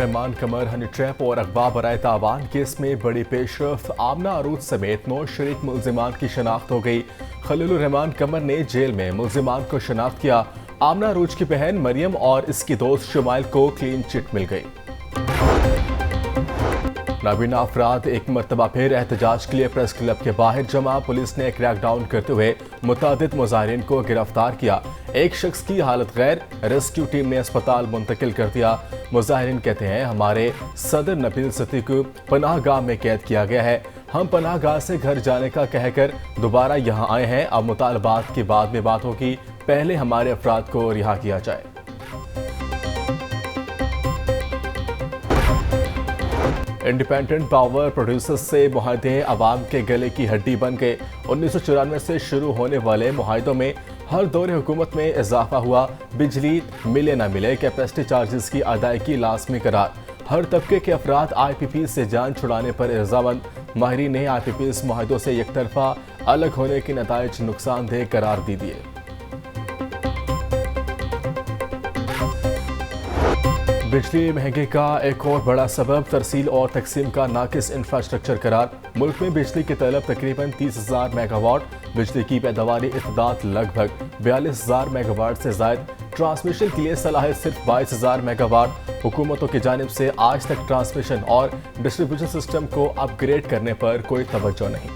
रहमान कमर honey trap और अगवा बराए तावान केस में बड़ी पेशरफ। आमना अरूज समेत 9 शरीक मुल्जिमान की शनाख्त हो गई। खलीलुर रहमान कमर ने जेल में मुल्जिमान को शनाख्त किया। आमना अरूज की बहन मरियम और इसकी दोस्त शुमाइल को क्लीन चिट मिल गई। नाबीना अफराद एक मरतबा फिर एहतजाज के लिए प्रेस क्लब के बाहर जमा। पुलिस ने क्रैकडाउन करते हुए मुतादिद मुजाहिरीन को गिरफ्तार किया। एक शख्स की हालत गैर, रेस्क्यू टीम ने अस्पताल मुंतकिल कर दिया। मुजाहिरीन कहते हैं हमारे सदर नबील सती को पनाहगाह में कैद किया गया है। हम पनाहगाह से घर जाने का कहकर दोबारा यहाँ आए हैं। अब मुतालबात की बाद में बात होगी, पहले हमारे अफराद को रिहा किया जाए। इंडिपेंडेंट पावर प्रोड्यूसर्स से मुआहदे अवाम के गले की हड्डी बन गए। 1994 से शुरू होने वाले मुआहदों में हर दौर हुकूमत में इजाफा हुआ। बिजली मिले न मिले कैपेसिटी चार्जेस की अदायगी लाजमी करार। हर तबके के अफराद IPP से जान छुड़ाने पर रजामंद। माहिरीन ने IPP मुआहदों से एक तरफा अलग होने के नताइज नुकसानदेह करार दे दिए। बिजली महंगे का एक और बड़ा सबब तरसील और तकसीम का नाकिस इंफ्रास्ट्रक्चर करार। मुल्क में बिजली की तलब तकरीबन 30,000 मेगावाट, बिजली की पैदावारी इत्दाद लगभग 42,000 मेगावाट से जायद। ट्रांसमिशन के लिए सलाहियत सिर्फ 22,000 मेगावाट। हुकूमतों की जानिब से आज तक ट्रांसमिशन और डिस्ट्रीब्यूशन सिस्टम को अपग्रेड करने पर कोई तवज्जो नहीं।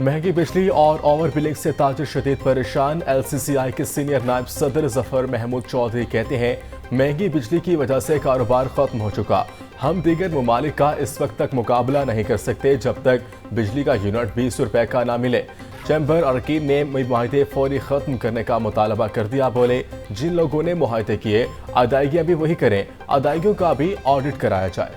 महंगी बिजली और ओवर बिलिंग से ताजिर शदीद परेशान। LCCI के सीनियर नायब सदर जफर महमूद चौधरी कहते हैं महंगी बिजली की वजह से कारोबार खत्म हो चुका। हम दीगर ममालिक का इस वक्त तक मुकाबला नहीं कर सकते जब तक बिजली का यूनिट 20 रुपए का ना मिले। चैम्बर अरकीन ने मुआहदे फौरी खत्म करने का मुतालबा कर दिया। बोले जिन लोगों ने मुआहदे किए अदायगियां भी वही करें, अदायगियों का भी ऑडिट कराया जाए।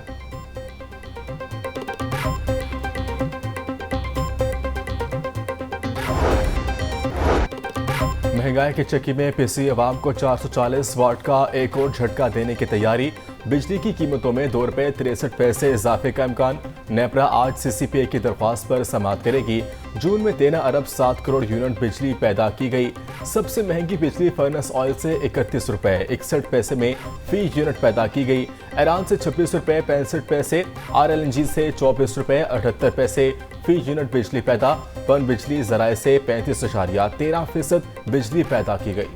महंगाई के चक्की में पिसी अवाम को 440 वाट का एक और झटका देने की तैयारी। बिजली की कीमतों में 2 रुपये 63 पैसे इजाफे का इम्कान। नेपरा आज CCPA की दरख्वास्त पर समाअत करेगी। जून में 13 अरब 7 करोड़ यूनिट बिजली पैदा की गई। सबसे महंगी बिजली फर्नेस ऑयल से 31 रुपये 61 पैसे में फी यूनिट पैदा की गई। ईरान से 26 रुपये 65 पैसे, RLNG से 24 रुपये 78 पैसे फी यूनिट बिजली पैदा। पन बिजली जराए से 35.13% बिजली पैदा की गई।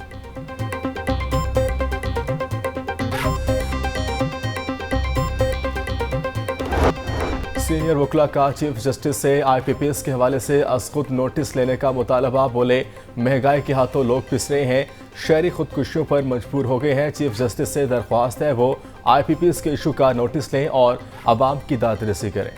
सीनियर वकला का चीफ जस्टिस से IPPs के हवाले से खुद नोटिस लेने का मुतालबा। बोले महंगाई के हाथों लोग पिस रहे हैं, शहरी खुदकुशियों पर मजबूर हो गए हैं। चीफ जस्टिस से दरख्वास्त है वो IPPs के इशू का नोटिस लें और आवाम की दादरसी करें।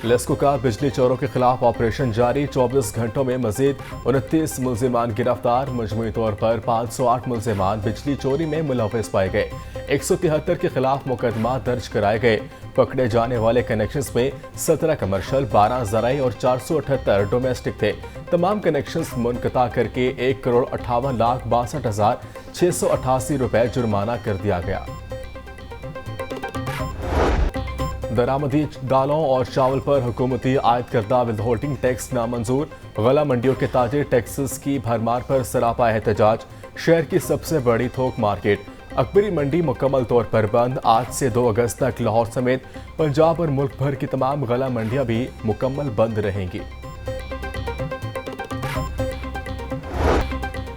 लेस्को का बिजली चोरों के खिलाफ ऑपरेशन जारी। 24 घंटों में मजीद 29 मुल्जिमान गिरफ्तार। मजमूई तौर पर 508 मुल्जिमान बिजली चोरी में मुलव्वस पाए गए। 173 के खिलाफ मुकदमा दर्ज कराए गए। पकड़े जाने वाले कनेक्शंस में 17 कमर्शियल, 12 ज़राई और 478 डोमेस्टिक थे। तमाम कनेक्शंस मुनक़ता करके 1,58,62,688 रुपए जुर्माना कर दिया गया। दरामदी दालों और चावल पर हुकूमती आयद करदा विदहोल्डिंग टैक्स नामंजूर। गला मंडियों के ताजे टैक्सेस की भरमार पर सरापा एहतजाज। शहर की सबसे बड़ी थोक मार्केट अकबरी मंडी मुकम्मल तौर पर बंद। आज से 2 अगस्त तक लाहौर समेत पंजाब और मुल्क भर की तमाम गला मंडियां भी मुकम्मल बंद रहेंगी।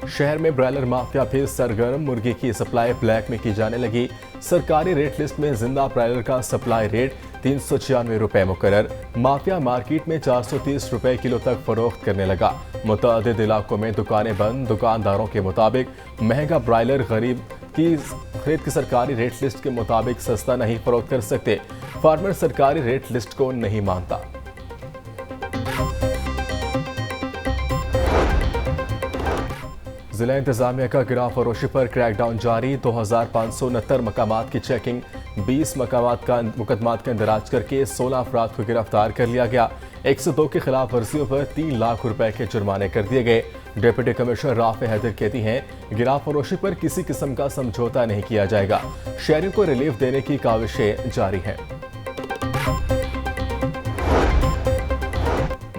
शहर में ब्रायलर माफिया फिर सरगर्म। मुर्गी की सप्लाई ब्लैक में की जाने लगी। सरकारी रेट लिस्ट में जिंदा ब्रायलर का सप्लाई रेट 396 रुपए मुकर्रर। माफिया मार्केट में 430 रुपए किलो तक फरोख्त करने लगा। मुतअद्दिद इलाकों में दुकानें बंद। दुकानदारों के मुताबिक महंगा ब्रायलर गरीब की खरीद की सरकारी रेट लिस्ट के मुताबिक सस्ता नहीं फरोख्त कर सकते। फार्मर सरकारी रेट लिस्ट को नहीं मानता। जिला इंतजामिया का गिरा फरोशी पर क्रैकडाउन जारी। 2569 मकामात की चेकिंग। 20 मुकदमात का इंदराज करके 16 अफराद को गिरफ्तार कर लिया गया। 102 की खिलाफ वर्जियों पर 3 लाख रुपए के जुर्माने कर दिए गए। डिप्टी कमिश्नर राफे हैदर कहती हैं गिरा फरोशी पर किसी किस्म का समझौता नहीं किया जाएगा। शहरियों को रिलीफ देने की काविशें जारी हैं।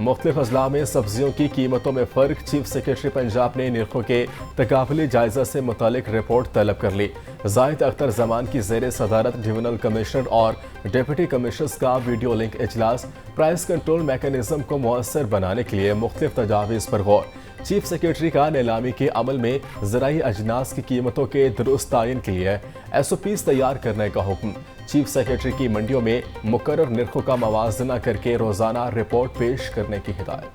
मुख्तलिफ अजला में सब्जियों की कीमतों में फ़र्क। चीफ सेक्रेटरी पंजाब ने निर्खों के तकाबली जायजा से मुतालिक रिपोर्ट तलब कर ली। जाहिद अख्तर जमान की ज़ेर सदारत डिविजनल कमिश्नर और डिप्टी कमिश्नर्स का वीडियो लिंक इजलास। प्राइस कंट्रोल मैकेनिज्म को मुअस्सर बनाने के लिए मुख्तलिफ तजावीज़ पर गौर। चीफ सेक्रेटरी का नीलामी के अमल में ज़राई अजनास की कीमतों के दुरुस्त तायन के लिए SOPs तैयार करने का हुक्म। चीफ सेक्रेटरी की मंडियों में मुकर्रर निर्खों का मवाजना करके रोजाना रिपोर्ट पेश करने की हिदायत।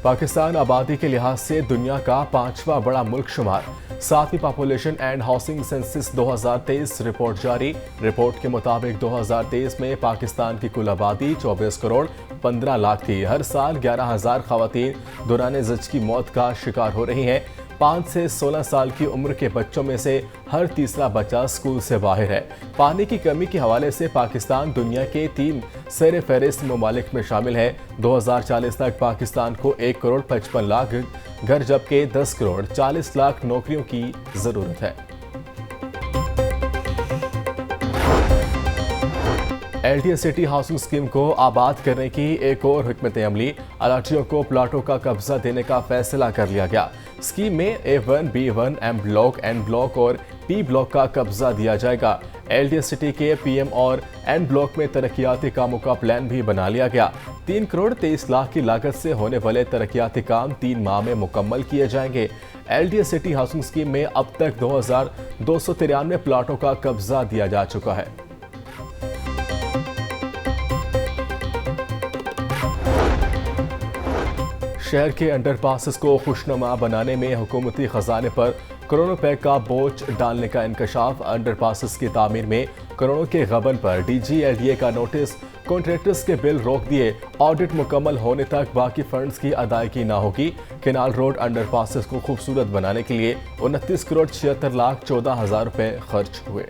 पाकिस्तान आबादी के लिहाज से दुनिया का 5वां बड़ा मुल्क शुमार। 7वीं population and housing census 2023 report जारी। रिपोर्ट के मुताबिक 2023 में पाकिस्तान की कुल आबादी 24 करोड़ 15 लाख थी। हर साल 11,000 खवातीन दौरान ज़च की मौत का शिकार हो रही हैं। 5 से 16 साल की उम्र के बच्चों में से हर तीसरा बच्चा स्कूल से बाहर है। पानी की कमी के हवाले से पाकिस्तान दुनिया के 3 सर फहरिस्त ममालिक में शामिल है। 2040 तक पाकिस्तान को 1 करोड़ 55 लाख घर जबकि 10 करोड़ 40 लाख नौकरियों की जरूरत है। LTA सिटी हाउसिंग स्कीम को आबाद करने की एक और हिकमत अमली। अलाटियों को प्लाटों का कब्जा देने का फैसला कर लिया गया। स्कीम में A1, B1, M block, N block और P ब्लॉक का कब्जा दिया जाएगा। LTA सिटी के PM और N ब्लॉक में तरक्याती कामों का प्लान भी बना लिया गया। 3 करोड़ 23 लाख की लागत से होने वाले तरक्याती काम 3 माह में मुकम्मल किए जाएंगे। LTA सिटी हाउसिंग स्कीम में अब तक 2293 प्लाटों का कब्जा दिया जा चुका है। शहर के अंडरपासेस को खुशनुमा बनाने में हुकूमती खजाने पर करोड़ों रुपए का बोझ डालने का इंकशाफ। अंडरपासेस की तामीर में करोड़ों के गबन पर DG LTA का नोटिस। कॉन्ट्रैक्टर्स के बिल रोक दिए। ऑडिट मुकम्मल होने तक बाकी फंड्स की अदायगी ना होगी। केनाल रोड अंडरपासेस को खूबसूरत बनाने के लिए 29 करोड़ 76 लाख 14 हज़ार रुपए खर्च हुए।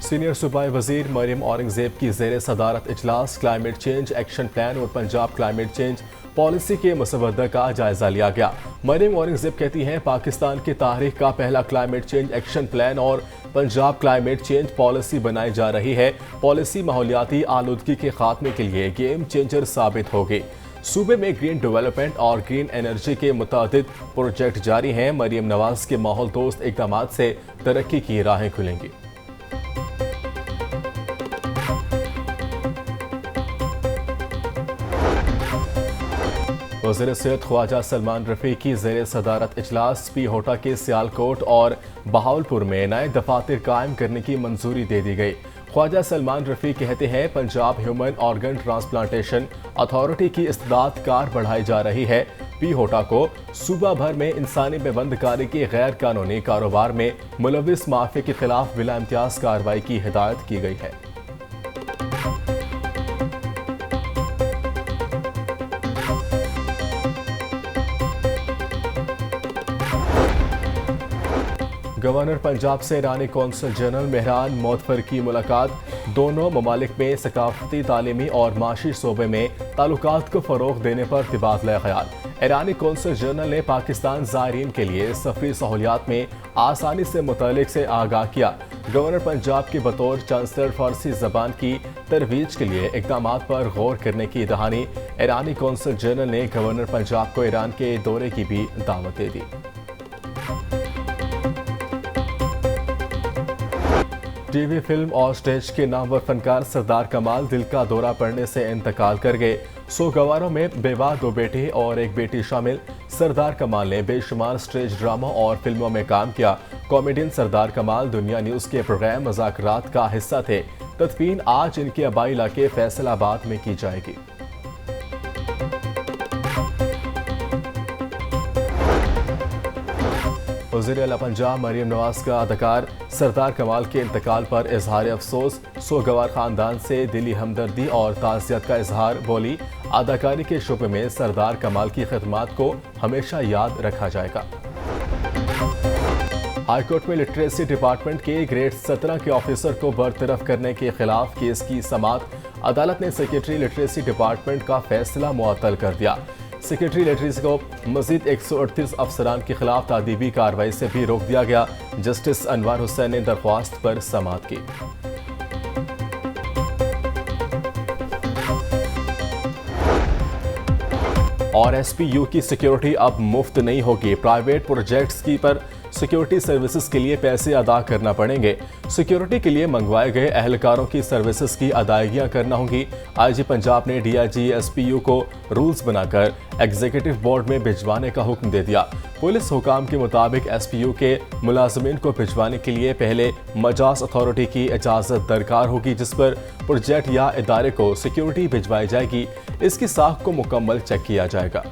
सीनियर सूबाई वजीर मरियम औरंगजेब की ज़ेर सदारत इजलास। क्लाइमेट चेंज एक्शन प्लान और पंजाब क्लाइमेट चेंज पॉलिसी के मसवदा का जायजा लिया गया। मरियम औरंगजेब कहती हैं पाकिस्तान की तारीख का पहला क्लाइमेट चेंज एक्शन प्लान और पंजाब क्लाइमेट चेंज पॉलिसी बनाई जा रही है। पॉलिसी माहौलियाती आलूदगी के खात्मे के लिए गेम चेंजर साबित होगी। सूबे में ग्रीन डेवलपमेंट और ग्रीन एनर्जी के मुतादिद प्रोजेक्ट जारी हैं। मरियम नवाज के माहौल दोस्त इक़दाम से तरक्की की राहें खुलेंगी। वज़ीर सेहत ख्वाजा सलमान रफ़ी की ज़ेर सदारत इजलास। P होटा के सियालकोट और बहावलपुर में नए दफातर कायम करने की मंजूरी दे दी गई। ख्वाजा सलमान रफ़ी कहते हैं Punjab human organ transplantation authority की इस्तेदाद कार बढ़ाई जा रही है। P होटा को सूबा भर में इंसानी बेबंदकारी के गैर कानूनी कारोबार में मुलविस माफिया के खिलाफ बिला इम्तियाज कार्रवाई की हिदायत की गई है। गवर्नर पंजाब से ईरानी कौंसल जनरल मेहरान मोतफर की मुलाकात। दोनों ममालिक में सकाफती, तालीमी और माशी शोबे में ताल्लुकात को फ़रोग देने पर तबादला ख्याल। ईरानी कौंसल जनरल ने पाकिस्तान ज़ायरीन के लिए सफरी सहूलियात में आसानी से मुतल्लिक से आगाह किया। गवर्नर पंजाब की बतौर चांसलर फारसी ज़बान की तरवीज के लिए इक़दाम पर गौर करने की दहानी। ईरानी कौंसल जनरल ने गवर्नर पंजाब को ईरान के दौरे की भी दावत दे दी। टीवी, फिल्म और स्टेज के नामवर फनकार सरदार कमाल दिल का दौरा पड़ने से इंतकाल कर गए। सोगवारों में बेवा 2 बेटे और 1 बेटी शामिल। सरदार कमाल ने बेशुमार स्टेज ड्रामा और फिल्मों में काम किया। कॉमेडियन सरदार कमाल दुनिया न्यूज़ के प्रोग्राम मज़ाकरात का हिस्सा थे। तदफीन आज इनके आबाई इलाके फैसलाबाद में की जाएगी। वज़ीर आला पंजाब मरियम नवाज का अदाकार सरदार कमाल के इंतकाल पर इजहार अफसोस। सोगवार खानदान से दिली हमदर्दी और ताज़ियत का इजहार। बोली, अदाकारी के शुबे में सरदार कमाल की खिदमत को हमेशा याद रखा जाएगा। हाईकोर्ट में लिटरेसी डिपार्टमेंट के ग्रेड 17 के ऑफिसर को बरतरफ करने के खिलाफ केस की समाअत। अदालत ने सेक्रेटरी लिटरेसी डिपार्टमेंट का फैसला मुअत्तल कर दिया। सेक्रेटरी लिटरेसी को मजीद 138 अफसरान के खिलाफ तादीबी कार्रवाई से भी रोक दिया गया। जस्टिस अनवर हुसैन ने दरख्वास्त पर समाअत की। और एसपीयू की सिक्योरिटी अब मुफ्त नहीं होगी। प्राइवेट प्रोजेक्ट्स की पर सिक्योरिटी सर्विसेज के लिए पैसे अदा करना पड़ेंगे। सिक्योरिटी के लिए मंगवाए गए एहलकारों की सर्विसेज की अदायगियां करना होंगी। आईजी पंजाब ने डीआईजी एसपीयू को रूल्स बनाकर एग्जीक्यूटिव बोर्ड में भिजवाने का हुक्म दे दिया। पुलिस हुकाम के मुताबिक एसपीयू के मुलाजमीन को भिजवाने के लिए पहले मजाज अथॉरिटी की इजाज़त दरकार होगी, जिस पर प्रोजेक्ट या इदारे को सिक्योरिटी भिजवाई जाएगी। इसकी साख को मुकम्मल चेक किया जाएगा।